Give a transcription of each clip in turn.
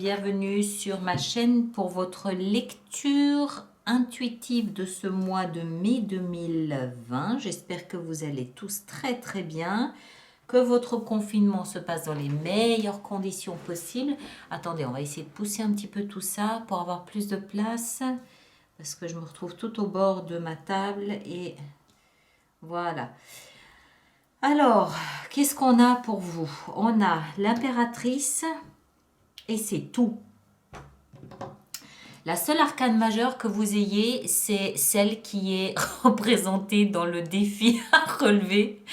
bienvenue sur ma chaîne pour votre lecture intuitive de ce mois de mai 2020. J'espère que vous allez tous très très bien, que votre confinement se passe dans les meilleures conditions possibles. Attendez, on va essayer de pousser un petit peu tout ça pour avoir plus de place, parce que je me retrouve tout au bord de ma table et voilà. Alors, qu'est-ce qu'on a pour vous? On a l'impératrice et c'est tout. La seule arcane majeure que vous ayez, c'est celle qui est représentée dans le défi à relever.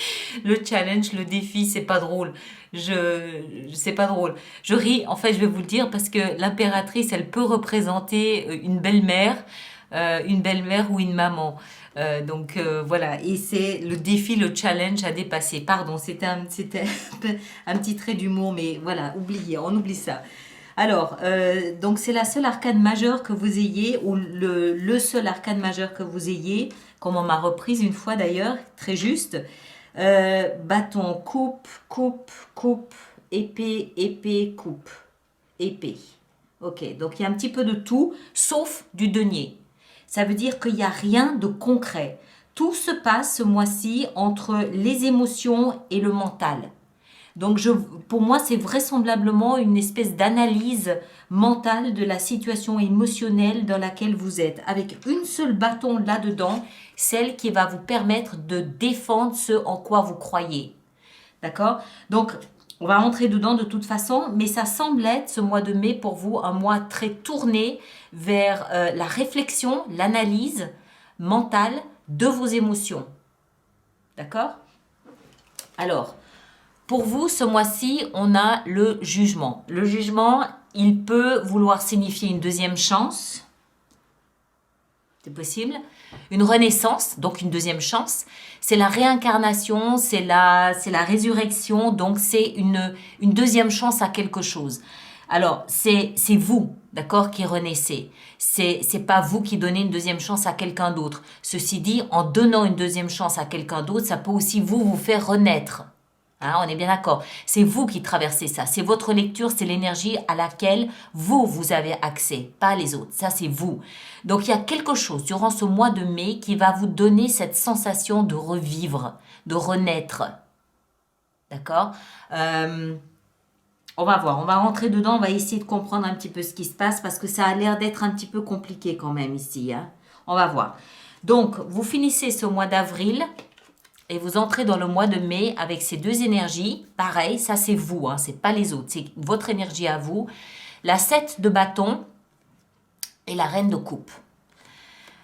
Le challenge, le défi, c'est pas drôle. C'est pas drôle. Je ris, en fait, je vais vous le dire, parce que l'impératrice, elle peut représenter une belle-mère ou une maman. Voilà, et c'est le défi, le challenge à dépasser. Pardon, c'était un petit trait d'humour, mais voilà, oubliez, on oublie ça. Alors, donc c'est la seule arcane majeure que vous ayez, ou le seul arcane majeur que vous ayez, comme on m'a reprise une fois d'ailleurs, très juste. Bâton, coupe, coupe, coupe, épée, épée, coupe, épée. Ok, donc il y a un petit peu de tout, sauf du denier. Ça veut dire qu'il n'y a rien de concret. Tout se passe ce mois-ci entre les émotions et le mental. Donc, pour moi, c'est vraisemblablement une espèce d'analyse mentale de la situation émotionnelle dans laquelle vous êtes, avec une seule bâton là-dedans, celle qui va vous permettre de défendre ce en quoi vous croyez. D'accord? Donc, on va rentrer dedans de toute façon, mais ça semble être, ce mois de mai, pour vous, un mois très tourné vers la réflexion, l'analyse mentale de vos émotions. D'accord? Alors, pour vous, ce mois-ci, on a le jugement. Le jugement, il peut vouloir signifier une deuxième chance. C'est possible. Une renaissance, donc une deuxième chance. C'est la réincarnation, c'est la résurrection, donc c'est une deuxième chance à quelque chose. Alors, c'est vous, d'accord, qui renaissez. C'est pas vous qui donnez une deuxième chance à quelqu'un d'autre. Ceci dit, en donnant une deuxième chance à quelqu'un d'autre, ça peut aussi vous faire renaître. Hein, on est bien d'accord. C'est vous qui traversez ça. C'est votre lecture, c'est l'énergie à laquelle vous avez accès, pas les autres. Ça, c'est vous. Donc, il y a quelque chose durant ce mois de mai qui va vous donner cette sensation de revivre, de renaître. D'accord? On va voir, on va rentrer dedans, on va essayer de comprendre un petit peu ce qui se passe parce que ça a l'air d'être un petit peu compliqué quand même ici. Hein. On va voir. Donc, vous finissez ce mois d'avril. Et vous entrez dans le mois de mai avec ces deux énergies. Pareil, ça c'est vous, hein, c'est pas les autres, c'est votre énergie à vous. La 7 de bâton et la reine de coupe.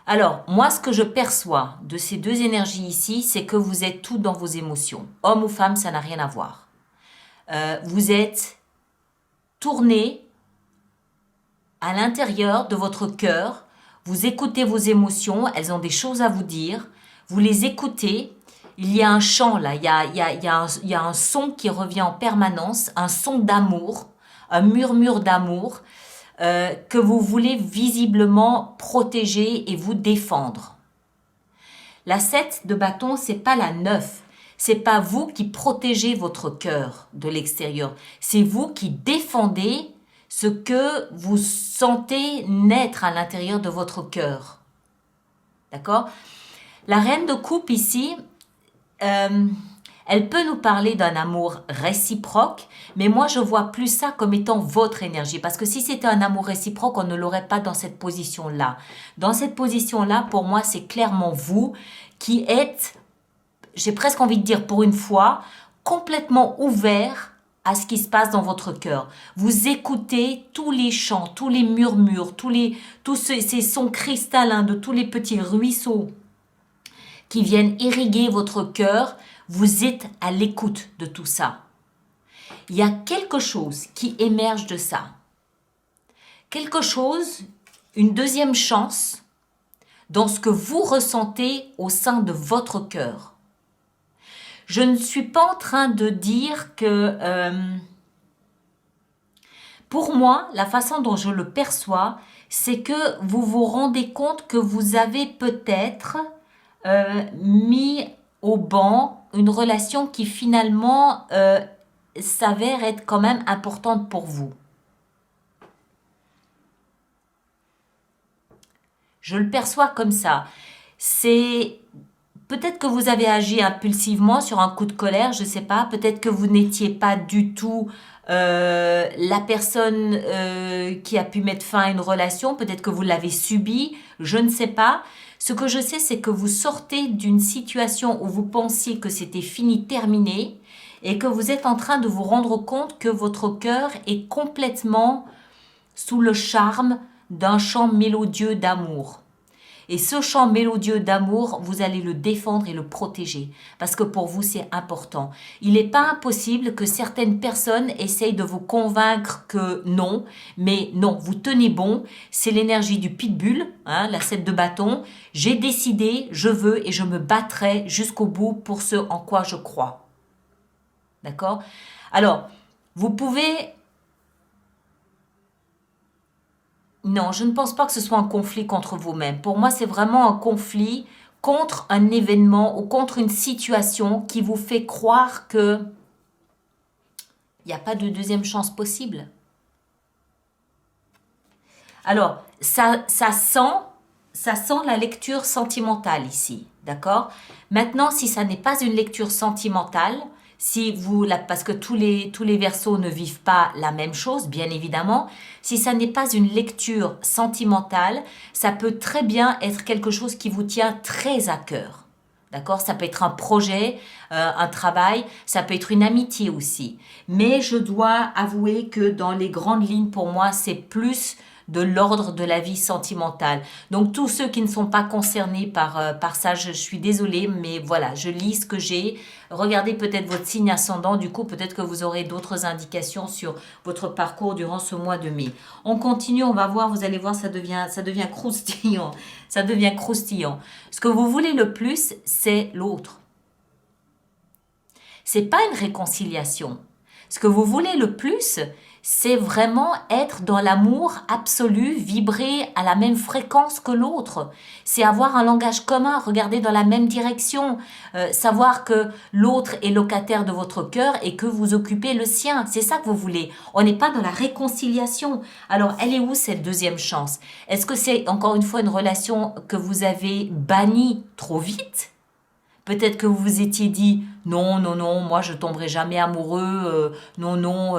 Alors, moi, ce que je perçois de ces deux énergies ici, c'est que vous êtes tout dans vos émotions. Homme ou femme, ça n'a rien à voir. Vous êtes tourné à l'intérieur de votre cœur. Vous écoutez vos émotions, elles ont des choses à vous dire. Vous les écoutez. Il y a un chant là, il y a un son qui revient en permanence, un son d'amour, un murmure d'amour que vous voulez visiblement protéger et vous défendre. La 7 de bâton, c'est pas la 9. C'est pas vous qui protégez votre cœur de l'extérieur. C'est vous qui défendez ce que vous sentez naître à l'intérieur de votre cœur. D'accord? La reine de coupe ici, elle peut nous parler d'un amour réciproque, mais moi je vois plus ça comme étant votre énergie, parce que si c'était un amour réciproque, on ne l'aurait pas dans cette position-là. Dans cette position-là, pour moi, c'est clairement vous qui êtes, j'ai presque envie de dire pour une fois, complètement ouvert à ce qui se passe dans votre cœur. Vous écoutez tous les chants, tous les murmures, tous ces sons cristallins de tous les petits ruisseaux qui viennent irriguer votre cœur, vous êtes à l'écoute de tout ça. Il y a quelque chose qui émerge de ça. Quelque chose, une deuxième chance dans ce que vous ressentez au sein de votre cœur. Je ne suis pas en train de dire que... pour moi, la façon dont je le perçois, c'est que vous vous rendez compte que vous avez peut-être mis au banc une relation qui finalement s'avère être quand même importante pour vous. Je le perçois comme ça. C'est peut-être que vous avez agi impulsivement sur un coup de colère, je ne sais pas. Peut-être que vous n'étiez pas du tout la personne qui a pu mettre fin à une relation. Peut-être que vous l'avez subi, je ne sais pas. Ce que je sais, c'est que vous sortez d'une situation où vous pensiez que c'était fini, terminé, et que vous êtes en train de vous rendre compte que votre cœur est complètement sous le charme d'un chant mélodieux d'amour. Et ce chant mélodieux d'amour, vous allez le défendre et le protéger. Parce que pour vous, c'est important. Il n'est pas impossible que certaines personnes essayent de vous convaincre que non. Mais non, vous tenez bon. C'est l'énergie du pitbull, hein, la 7 de bâton. J'ai décidé, je veux et je me battrai jusqu'au bout pour ce en quoi je crois. D'accord? Alors, vous pouvez... Non, je ne pense pas que ce soit un conflit contre vous-même. Pour moi, c'est vraiment un conflit contre un événement ou contre une situation qui vous fait croire que il n'y a pas de deuxième chance possible. Alors, ça sent la lecture sentimentale ici, d'accord? Maintenant, si ça n'est pas une lecture sentimentale, si vous, parce que tous les versos ne vivent pas la même chose, bien évidemment, si ça n'est pas une lecture sentimentale, ça peut très bien être quelque chose qui vous tient très à cœur. D'accord? Ça peut être un projet, un travail, ça peut être une amitié aussi. Mais je dois avouer que dans les grandes lignes, pour moi, c'est plus de l'ordre de la vie sentimentale. Donc tous ceux qui ne sont pas concernés par ça, je suis désolée, mais voilà, je lis ce que j'ai. Regardez peut-être votre signe ascendant, du coup peut-être que vous aurez d'autres indications sur votre parcours durant ce mois de mai. On continue, on va voir, vous allez voir, ça devient croustillant. Ça devient croustillant. Ce que vous voulez le plus, c'est l'autre. C'est pas une réconciliation. Ce que vous voulez le plus, c'est vraiment être dans l'amour absolu, vibrer à la même fréquence que l'autre. C'est avoir un langage commun, regarder dans la même direction, savoir que l'autre est locataire de votre cœur et que vous occupez le sien. C'est ça que vous voulez. On n'est pas dans la réconciliation. Alors, elle est où cette deuxième chance? Est-ce que c'est encore une fois une relation que vous avez bannie trop vite? Peut-être que vous vous étiez dit non, non, non, moi je tomberai jamais amoureux, non, non,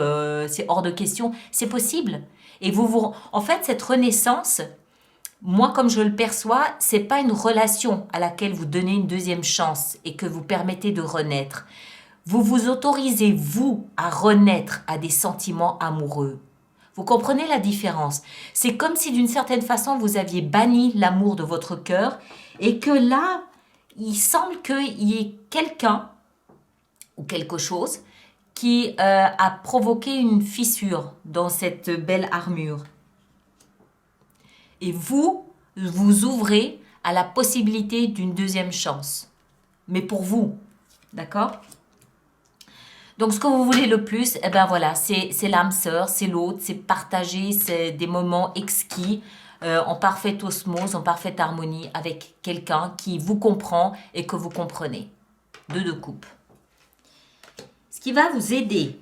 c'est hors de question. C'est possible. Et en fait, cette renaissance, moi comme je le perçois, c'est pas une relation à laquelle vous donnez une deuxième chance et que vous permettez de renaître. Vous vous autorisez, vous, à renaître à des sentiments amoureux. Vous comprenez la différence? C'est comme si d'une certaine façon vous aviez banni l'amour de votre cœur et que là, il semble qu'il y ait quelqu'un ou quelque chose qui a provoqué une fissure dans cette belle armure. Et vous ouvrez à la possibilité d'une deuxième chance. Mais pour vous, d'accord? Donc, ce que vous voulez le plus, eh ben voilà, c'est l'âme sœur, c'est l'autre, c'est partager, c'est des moments exquis, en parfaite osmose, en parfaite harmonie avec quelqu'un qui vous comprend et que vous comprenez. Deux de coupe. Ce qui va vous aider,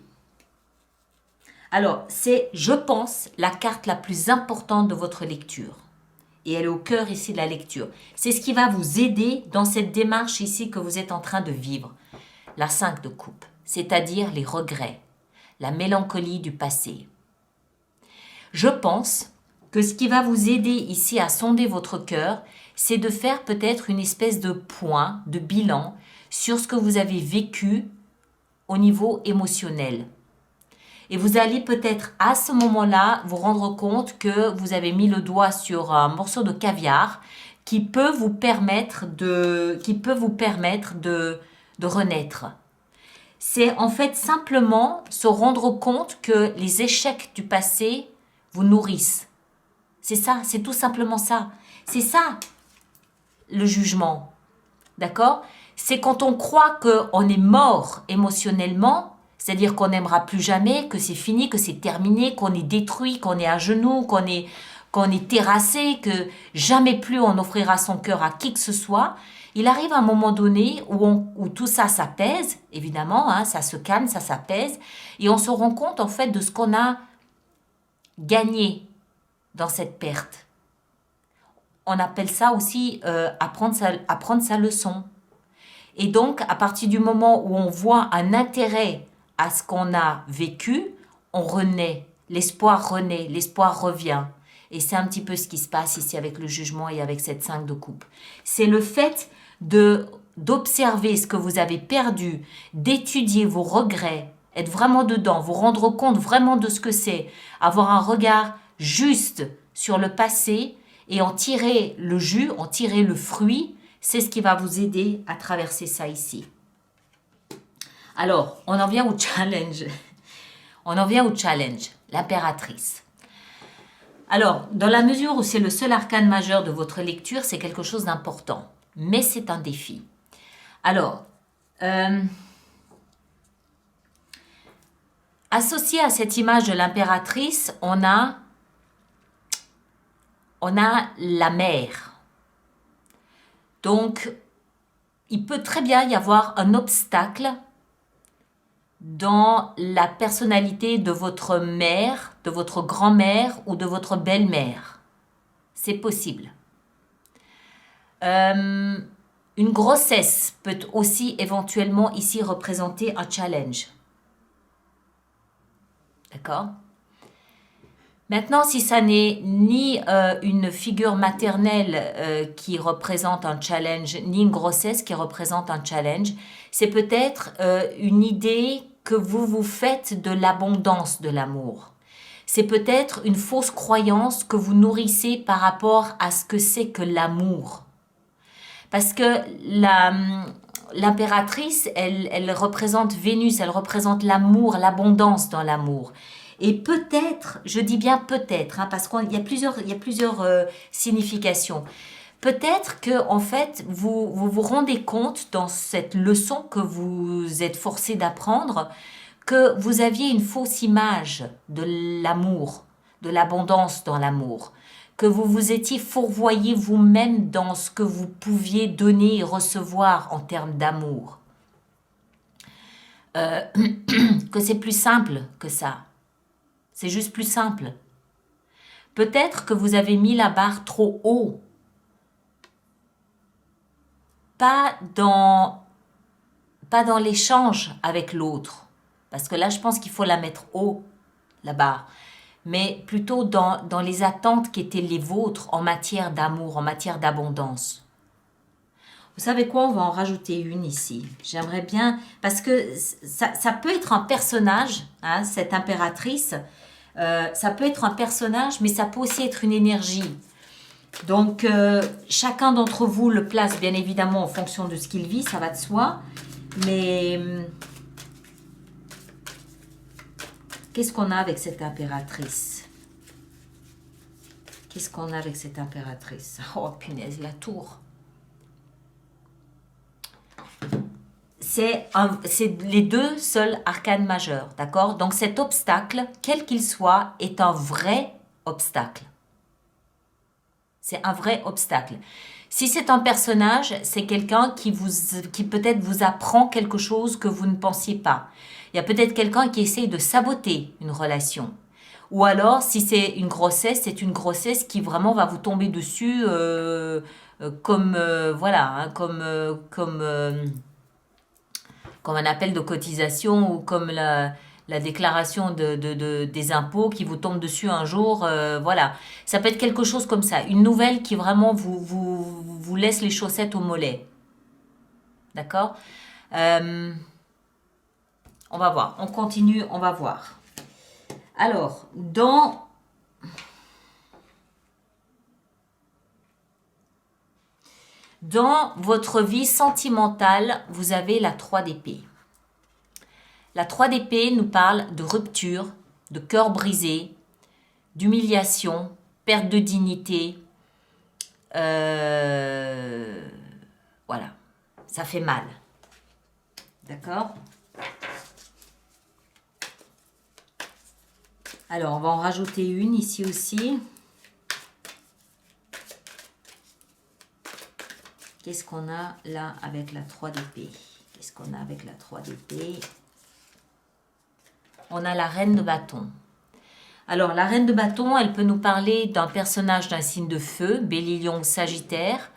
alors c'est, je pense, la carte la plus importante de votre lecture. Et elle est au cœur ici de la lecture. C'est ce qui va vous aider dans cette démarche ici que vous êtes en train de vivre. La 5 de coupe, c'est-à-dire les regrets, la mélancolie du passé. Je pense que ce qui va vous aider ici à sonder votre cœur, c'est de faire peut-être une espèce de point, de bilan sur ce que vous avez vécu au niveau émotionnel. Et vous allez peut-être à ce moment-là vous rendre compte que vous avez mis le doigt sur un morceau de caviar qui peut vous permettre de renaître. C'est en fait simplement se rendre compte que les échecs du passé vous nourrissent. C'est ça, c'est tout simplement ça. C'est ça, le jugement. D'accord? C'est quand on croit qu'on est mort émotionnellement, c'est-à-dire qu'on n'aimera plus jamais, que c'est fini, que c'est terminé, qu'on est détruit, qu'on est à genoux, qu'on est terrassé, que jamais plus on offrira son cœur à qui que ce soit. Il arrive un moment donné où tout ça s'apaise, évidemment, hein, ça se calme, ça s'apaise, et on se rend compte en fait de ce qu'on a gagné dans cette perte. on appelle ça aussi apprendre sa leçon. Et donc, à partir du moment où on voit un intérêt à ce qu'on a vécu, on renaît, l'espoir renaît, l'espoir revient. Et c'est un petit peu ce qui se passe ici avec le jugement et avec cette 5 de coupe. C'est le fait d'observer ce que vous avez perdu, d'étudier vos regrets, être vraiment dedans, vous rendre compte vraiment de ce que c'est, avoir un regard juste sur le passé et en tirer le jus, en tirer le fruit, c'est ce qui va vous aider à traverser ça ici. Alors, on en vient au challenge. On en vient au challenge, l'impératrice. Alors, dans la mesure où c'est le seul arcane majeur de votre lecture, c'est quelque chose d'important. Mais c'est un défi. Alors, associé à cette image de l'impératrice, on a la mer. Donc, il peut très bien y avoir un obstacle dans la personnalité de votre mère, de votre grand-mère ou de votre belle-mère. C'est possible. Une grossesse peut aussi éventuellement ici représenter un challenge. D'accord ? Maintenant, si ça n'est ni une figure maternelle qui représente un challenge, ni une grossesse qui représente un challenge, c'est peut-être une idée que vous vous faites de l'abondance de l'amour. C'est peut-être une fausse croyance que vous nourrissez par rapport à ce que c'est que l'amour. Parce que l'impératrice, elle représente Vénus, elle représente l'amour, l'abondance dans l'amour. Et peut-être, je dis bien peut-être, hein, parce qu'il y a plusieurs significations. Peut-être que en fait, vous rendez compte dans cette leçon que vous êtes forcé d'apprendre que vous aviez une fausse image de l'amour, de l'abondance dans l'amour, que vous vous étiez fourvoyé vous-même dans ce que vous pouviez donner et recevoir en termes d'amour. Que c'est plus simple que ça. C'est juste plus simple. Peut-être que vous avez mis la barre trop haut. Pas dans l'échange avec l'autre. Parce que là, je pense qu'il faut la mettre haut, la barre. Mais plutôt dans les attentes qui étaient les vôtres en matière d'amour, en matière d'abondance. Vous savez quoi? On va en rajouter une ici. J'aimerais bien... Parce que ça peut être un personnage, hein, cette impératrice. Ça peut être un personnage, mais ça peut aussi être une énergie. Donc, chacun d'entre vous le place bien évidemment en fonction de ce qu'il vit, ça va de soi. Mais qu'est-ce qu'on a avec cette impératrice? Qu'est-ce qu'on a avec cette impératrice? Oh, punaise, la tour. C'est les deux seuls arcanes majeurs, d'accord? Donc cet obstacle, quel qu'il soit, est un vrai obstacle. C'est un vrai obstacle. Si c'est un personnage, c'est quelqu'un qui peut-être vous apprend quelque chose que vous ne pensiez pas. Il y a peut-être quelqu'un qui essaye de saboter une relation. Ou alors, si c'est une grossesse, c'est une grossesse qui vraiment va vous tomber dessus comme un appel de cotisation ou comme la déclaration des impôts qui vous tombe dessus un jour. Voilà. Ça peut être quelque chose comme ça. Une nouvelle qui vraiment vous laisse les chaussettes au mollet. D'accord? On va voir. On continue, on va voir. Alors, dans votre vie sentimentale, vous avez la 3 d'épée. La 3 d'épée nous parle de rupture, de cœur brisé, d'humiliation, perte de dignité. Voilà, ça fait mal. D'accord? Alors, on va en rajouter une ici aussi. Qu'est-ce qu'on a là avec la 3 d'épée? Qu'est-ce qu'on a avec la 3 d'épée? On a la reine de bâton. Alors, la reine de bâton, elle peut nous parler d'un personnage d'un signe de feu, Bélier, Lion, Sagittaire,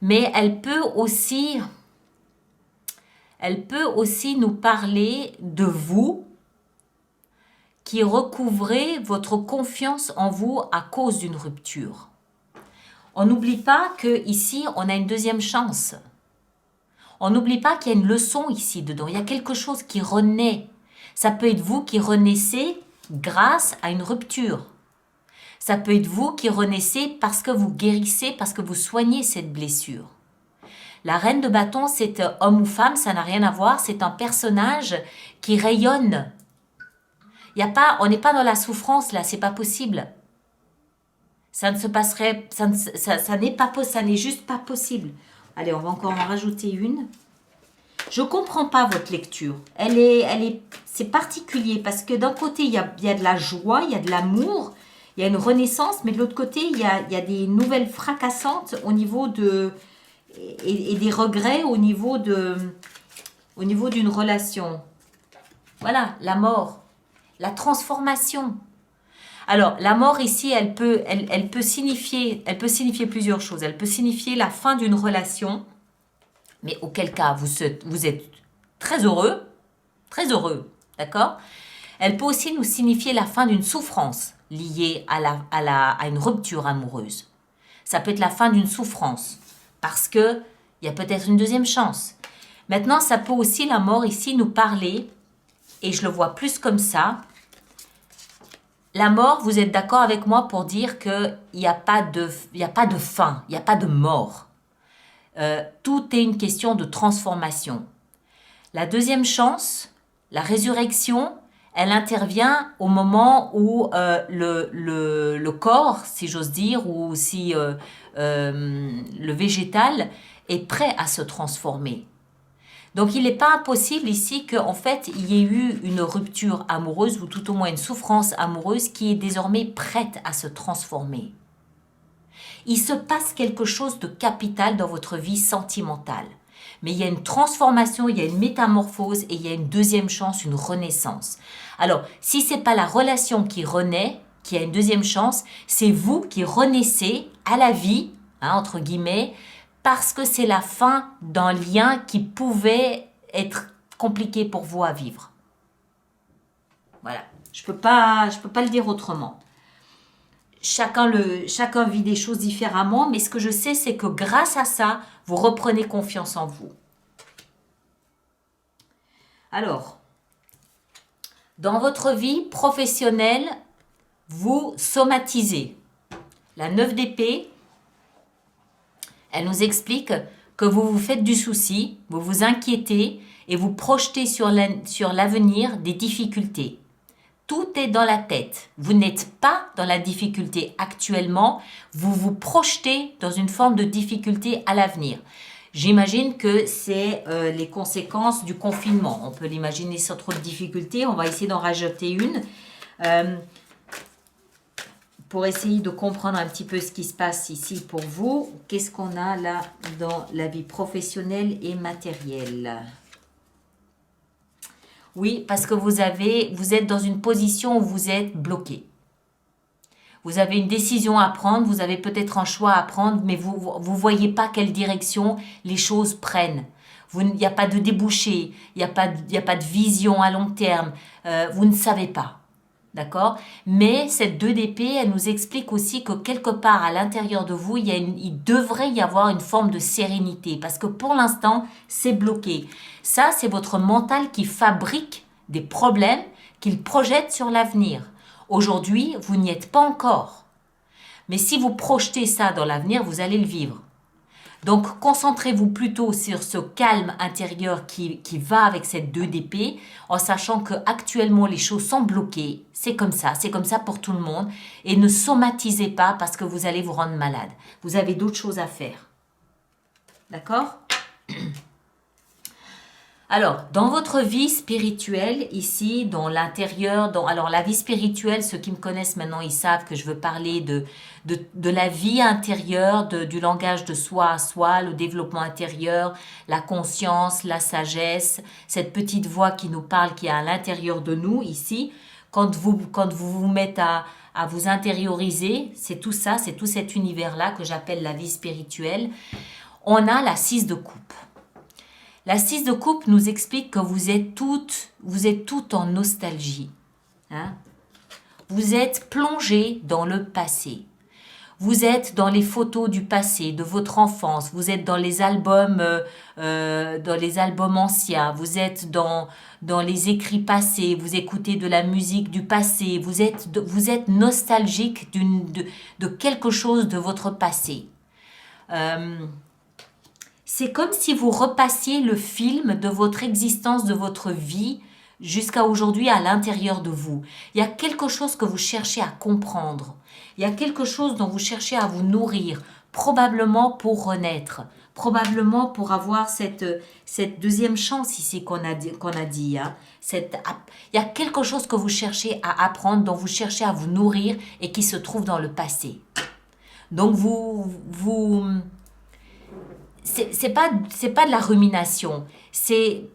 mais elle peut aussi nous parler de vous qui recouvrez votre confiance en vous à cause d'une rupture. On n'oublie pas qu'ici, on a une deuxième chance. On n'oublie pas qu'il y a une leçon ici dedans. Il y a quelque chose qui renaît. Ça peut être vous qui renaissez grâce à une rupture. Ça peut être vous qui renaissez parce que vous guérissez, parce que vous soignez cette blessure. La reine de bâton, c'est homme ou femme, ça n'a rien à voir. C'est un personnage qui rayonne. On n'est pas dans la souffrance là, c'est pas possible. Ça ne se passerait, ça n'est juste pas possible. Allez, on va encore en rajouter une. Je comprends pas votre lecture. C'est particulier parce que d'un côté, il y a de la joie, il y a de l'amour, il y a une renaissance, mais de l'autre côté, il y a des nouvelles fracassantes au niveau et des regrets au niveau d'une relation. Voilà, la mort, la transformation. Alors, la mort ici, elle peut signifier plusieurs choses. Elle peut signifier la fin d'une relation, mais auquel cas vous êtes très heureux, d'accord? Elle peut aussi nous signifier la fin d'une souffrance liée à une rupture amoureuse. Ça peut être la fin d'une souffrance, parce qu'il y a peut-être une deuxième chance. Maintenant, ça peut aussi, la mort ici, nous parler, et je le vois plus comme ça. La mort, vous êtes d'accord avec moi pour dire qu'il n'y a pas de fin, il n'y a pas de mort. Tout est une question de transformation. La deuxième chance, la résurrection, elle intervient au moment où le corps, si j'ose dire, ou si le végétal est prêt à se transformer. Donc, il n'est pas impossible ici qu'en fait, il y ait eu une rupture amoureuse ou tout au moins une souffrance amoureuse qui est désormais prête à se transformer. Il se passe quelque chose de capital dans votre vie sentimentale. Mais il y a une transformation, il y a une métamorphose et il y a une deuxième chance, une renaissance. Alors, si ce n'est pas la relation qui renaît, qui a une deuxième chance, c'est vous qui renaissez à la vie, entre guillemets, parce que c'est la fin d'un lien qui pouvait être compliqué pour vous à vivre. Voilà, je peux pas le dire autrement. Chacun vit des choses différemment, mais ce que je sais, c'est que grâce à ça, vous reprenez confiance en vous. Alors, dans votre vie professionnelle, vous somatisez. La 9 d'épée, elle nous explique que vous vous faites du souci, vous vous inquiétez et vous projetez sur l'avenir des difficultés. Tout est dans la tête. Vous n'êtes pas dans la difficulté actuellement, vous vous projetez dans une forme de difficulté à l'avenir. J'imagine que c'est les conséquences du confinement. On peut l'imaginer sans trop de difficultés. On va essayer d'en rajouter une pour essayer de comprendre un petit peu ce qui se passe ici pour vous. Qu'est-ce qu'on a là dans la vie professionnelle et matérielle ? Oui, parce que vous êtes dans une position où vous êtes bloqué. Vous avez une décision à prendre, vous avez peut-être un choix à prendre, mais vous ne voyez pas quelle direction les choses prennent. Il n'y a pas de débouché, il n'y a pas de vision à long terme, vous ne savez pas. D'accord? Mais cette 2 d'épée, elle nous explique aussi que quelque part à l'intérieur de vous, il devrait y avoir une forme de sérénité parce que pour l'instant, c'est bloqué. Ça, c'est votre mental qui fabrique des problèmes qu'il projette sur l'avenir. Aujourd'hui, vous n'y êtes pas encore. Mais si vous projetez ça dans l'avenir, vous allez le vivre. Donc, concentrez-vous plutôt sur ce calme intérieur qui va avec cette 2 d'épée, en sachant que actuellement les choses sont bloquées. C'est comme ça pour tout le monde. Et ne somatisez pas parce que vous allez vous rendre malade. Vous avez d'autres choses à faire. D'accord ? Alors, dans votre vie spirituelle, ici, dans l'intérieur, alors la vie spirituelle, ceux qui me connaissent maintenant, ils savent que je veux parler de la vie intérieure, du langage de soi à soi, le développement intérieur, la conscience, la sagesse, cette petite voix qui nous parle, qui est à l'intérieur de nous, ici, quand vous vous mettez à vous intérioriser, c'est tout ça, c'est tout cet univers-là que j'appelle la vie spirituelle. On a la 6 de coupe. La 6 de coupe nous explique que vous êtes toutes en nostalgie. Hein? Vous êtes plongé dans le passé. Vous êtes dans les photos du passé, de votre enfance. Vous êtes dans les albums anciens. Vous êtes dans les écrits passés. Vous écoutez de la musique du passé. Vous êtes nostalgique de quelque chose de votre passé. C'est comme si vous repassiez le film de votre existence, de votre vie, jusqu'à aujourd'hui à l'intérieur de vous. Il y a quelque chose que vous cherchez à comprendre. Il y a quelque chose dont vous cherchez à vous nourrir, probablement pour renaître, probablement pour avoir cette deuxième chance ici qu'on a dit. Hein. Il y a quelque chose que vous cherchez à apprendre, dont vous cherchez à vous nourrir et qui se trouve dans le passé. Donc c'est pas de la rumination, c'est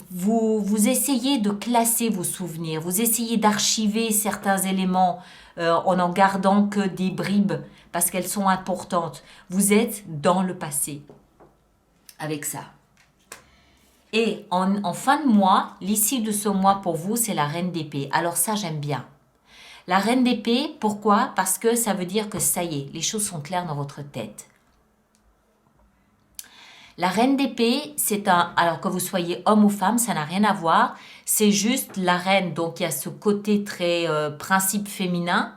vous essayez de classer vos souvenirs, vous essayez d'archiver certains éléments en n'en gardant que des bribes parce qu'elles sont importantes. Vous êtes dans le passé avec ça. Et en fin de mois, l'issue de ce mois pour vous, c'est la reine d'épée. Alors ça, j'aime bien. La reine d'épée, pourquoi? Parce que ça veut dire que ça y est, les choses sont claires dans votre tête. La reine d'épée, alors que vous soyez homme ou femme, ça n'a rien à voir. C'est juste la reine, donc il y a ce côté très principe féminin,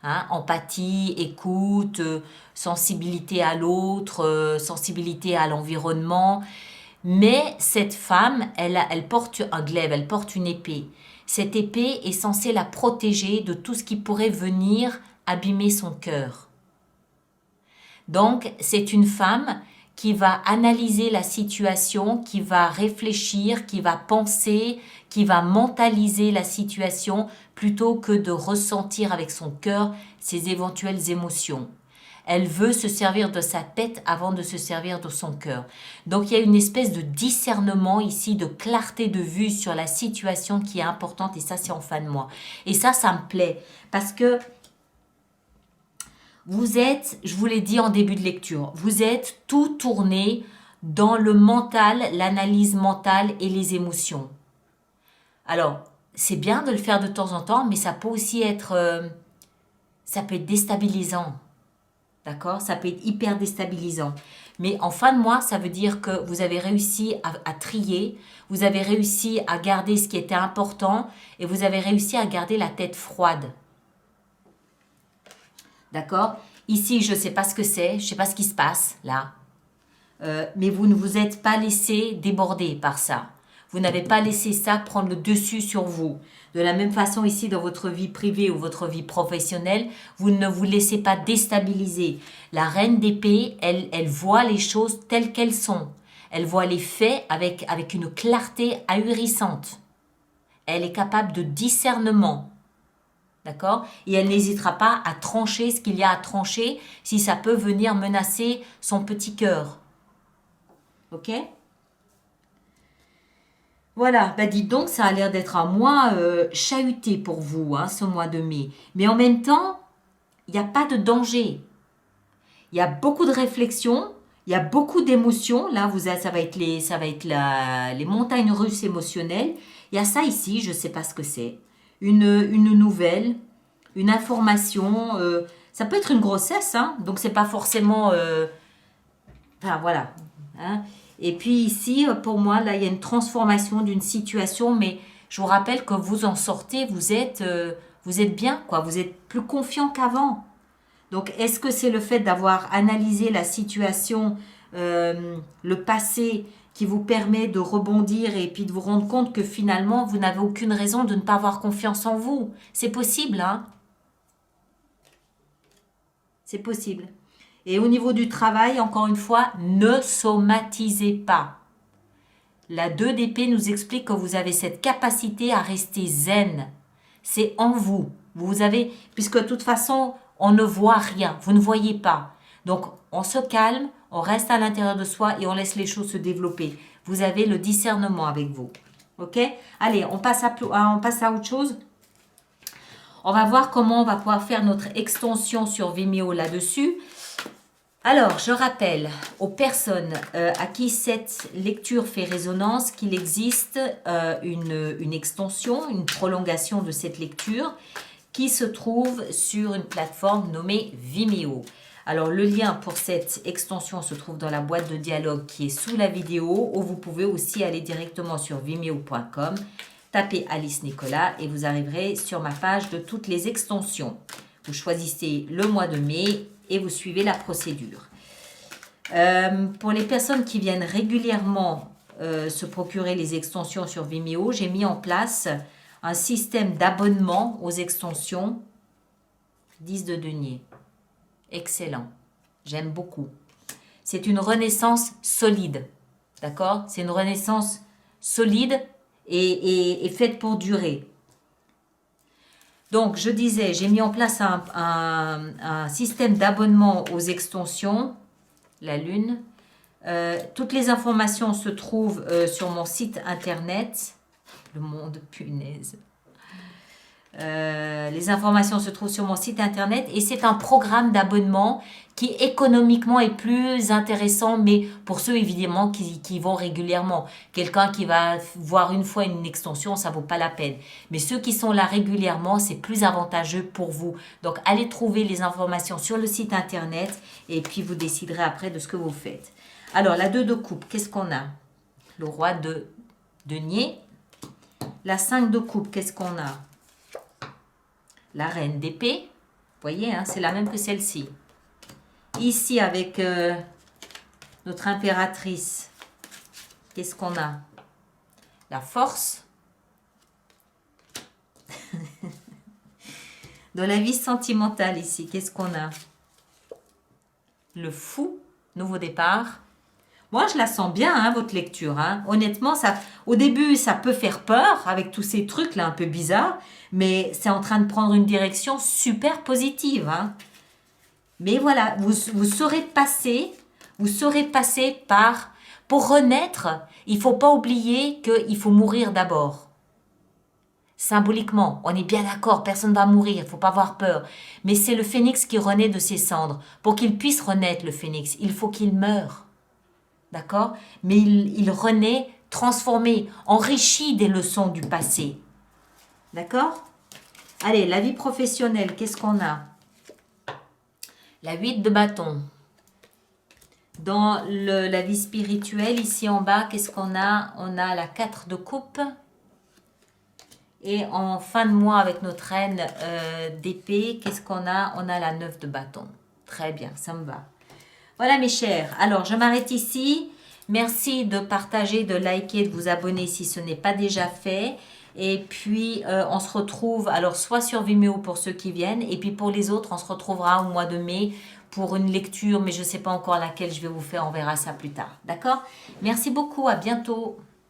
hein, empathie, écoute, sensibilité à l'autre, sensibilité à l'environnement. Mais cette femme, elle porte un glaive, elle porte une épée. Cette épée est censée la protéger de tout ce qui pourrait venir abîmer son cœur. Donc, c'est une femme qui va analyser la situation, qui va réfléchir, qui va penser, qui va mentaliser la situation plutôt que de ressentir avec son cœur ses éventuelles émotions. Elle veut se servir de sa tête avant de se servir de son cœur. Donc il y a une espèce de discernement ici, de clarté de vue sur la situation qui est importante et ça c'est en fin de mois. Et ça me plaît parce que vous êtes, je vous l'ai dit en début de lecture, vous êtes tout tourné dans le mental, l'analyse mentale et les émotions. Alors, c'est bien de le faire de temps en temps, mais ça peut aussi être, ça peut être déstabilisant. D'accord? Ça peut être hyper déstabilisant. Mais en fin de mois, ça veut dire que vous avez réussi à trier, vous avez réussi à garder ce qui était important et vous avez réussi à garder la tête froide. D'accord? Ici, je ne sais pas ce que c'est, je ne sais pas ce qui se passe là. Mais vous ne vous êtes pas laissé déborder par ça. Vous n'avez pas laissé ça prendre le dessus sur vous. De la même façon ici dans votre vie privée ou votre vie professionnelle, vous ne vous laissez pas déstabiliser. La reine d'épée, elle voit les choses telles qu'elles sont. Elle voit les faits avec une clarté ahurissante. Elle est capable de discernement. D'accord? Et elle n'hésitera pas à trancher ce qu'il y a à trancher si ça peut venir menacer son petit cœur. Ok? Voilà, bah dites donc, ça a l'air d'être un mois chahuté pour vous, hein, ce mois de mai. Mais en même temps, il n'y a pas de danger. Il y a beaucoup de réflexion, il y a beaucoup d'émotions. Là, ça va être les montagnes russes émotionnelles. Il y a ça ici, je ne sais pas ce que c'est. Une nouvelle, une information. Ça peut être une grossesse, hein, donc c'est pas forcément... enfin, voilà. Hein. Et puis ici, pour moi, là, il y a une transformation d'une situation, mais je vous rappelle que vous en sortez, vous êtes bien, quoi. Vous êtes plus confiant qu'avant. Donc, est-ce que c'est le fait d'avoir analysé la situation, le passé, qui vous permet de rebondir et puis de vous rendre compte que finalement, vous n'avez aucune raison de ne pas avoir confiance en vous? C'est possible, hein? C'est possible. Et au niveau du travail, encore une fois, ne somatisez pas. La 2 d'épée nous explique que vous avez cette capacité à rester zen. C'est en vous. Vous avez, puisque de toute façon, on ne voit rien, vous ne voyez pas. Donc, on se calme, on reste à l'intérieur de soi et on laisse les choses se développer. Vous avez le discernement avec vous. Ok? Allez, on passe à autre chose. On va voir comment on va pouvoir faire notre extension sur Vimeo là-dessus. Alors, je rappelle aux personnes à qui cette lecture fait résonance qu'il existe une extension, une prolongation de cette lecture qui se trouve sur une plateforme nommée Vimeo. Alors, le lien pour cette extension se trouve dans la boîte de dialogue qui est sous la vidéo, ou vous pouvez aussi aller directement sur vimeo.com, taper Alice Nicolas et vous arriverez sur ma page de toutes les extensions. Vous choisissez le mois de mai et vous suivez la procédure. Pour les personnes qui viennent régulièrement se procurer les extensions sur Vimeo, j'ai mis en place un système d'abonnement aux extensions 10 de denier. Excellent. J'aime beaucoup. C'est une renaissance solide. D'accord? C'est une renaissance solide et faite pour durer. Donc, je disais, j'ai mis en place un système d'abonnement aux extensions, la Lune. Toutes les informations se trouvent sur mon site internet. Le monde, punaise. Les informations se trouvent sur mon site internet et c'est un programme d'abonnement qui économiquement est plus intéressant, mais pour ceux évidemment qui vont régulièrement. Quelqu'un qui va voir une fois une extension, ça vaut pas la peine. Mais ceux qui sont là régulièrement, c'est plus avantageux pour vous. Donc allez trouver les informations sur le site internet et puis vous déciderez après de ce que vous faites. Alors la 2 de coupe, qu'est-ce qu'on a? Le roi de denier. La 5 de coupe, qu'est-ce qu'on a? La reine d'épée, vous voyez, hein, c'est la même que celle-ci. Ici, avec notre impératrice, qu'est-ce qu'on a? La force. Dans la vie sentimentale, ici, qu'est-ce qu'on a? Le fou, nouveau départ. Moi, je la sens bien, hein, votre lecture. Hein. Honnêtement, ça, au début, ça peut faire peur avec tous ces trucs-là un peu bizarres, mais c'est en train de prendre une direction super positive. Hein. Mais voilà, vous saurez passer par... Pour renaître, il ne faut pas oublier qu'il faut mourir d'abord. Symboliquement, on est bien d'accord, personne ne va mourir, il ne faut pas avoir peur. Mais c'est le phénix qui renaît de ses cendres. Pour qu'il puisse renaître, le phénix, il faut qu'il meure. D'accord? Mais il renaît transformé, enrichi des leçons du passé. D'accord? Allez, la vie professionnelle, qu'est-ce qu'on a? La 8 de bâton. Dans la vie spirituelle, ici en bas, qu'est-ce qu'on a? On a la 4 de coupe. Et en fin de mois, avec notre reine d'épée, qu'est-ce qu'on a? On a la 9 de bâton. Très bien, ça me va. Voilà mes chers, alors je m'arrête ici. Merci de partager, de liker, de vous abonner si ce n'est pas déjà fait. Et puis on se retrouve alors soit sur Vimeo pour ceux qui viennent et puis pour les autres on se retrouvera au mois de mai pour une lecture mais je ne sais pas encore laquelle je vais vous faire, on verra ça plus tard. D'accord? Merci beaucoup, à bientôt.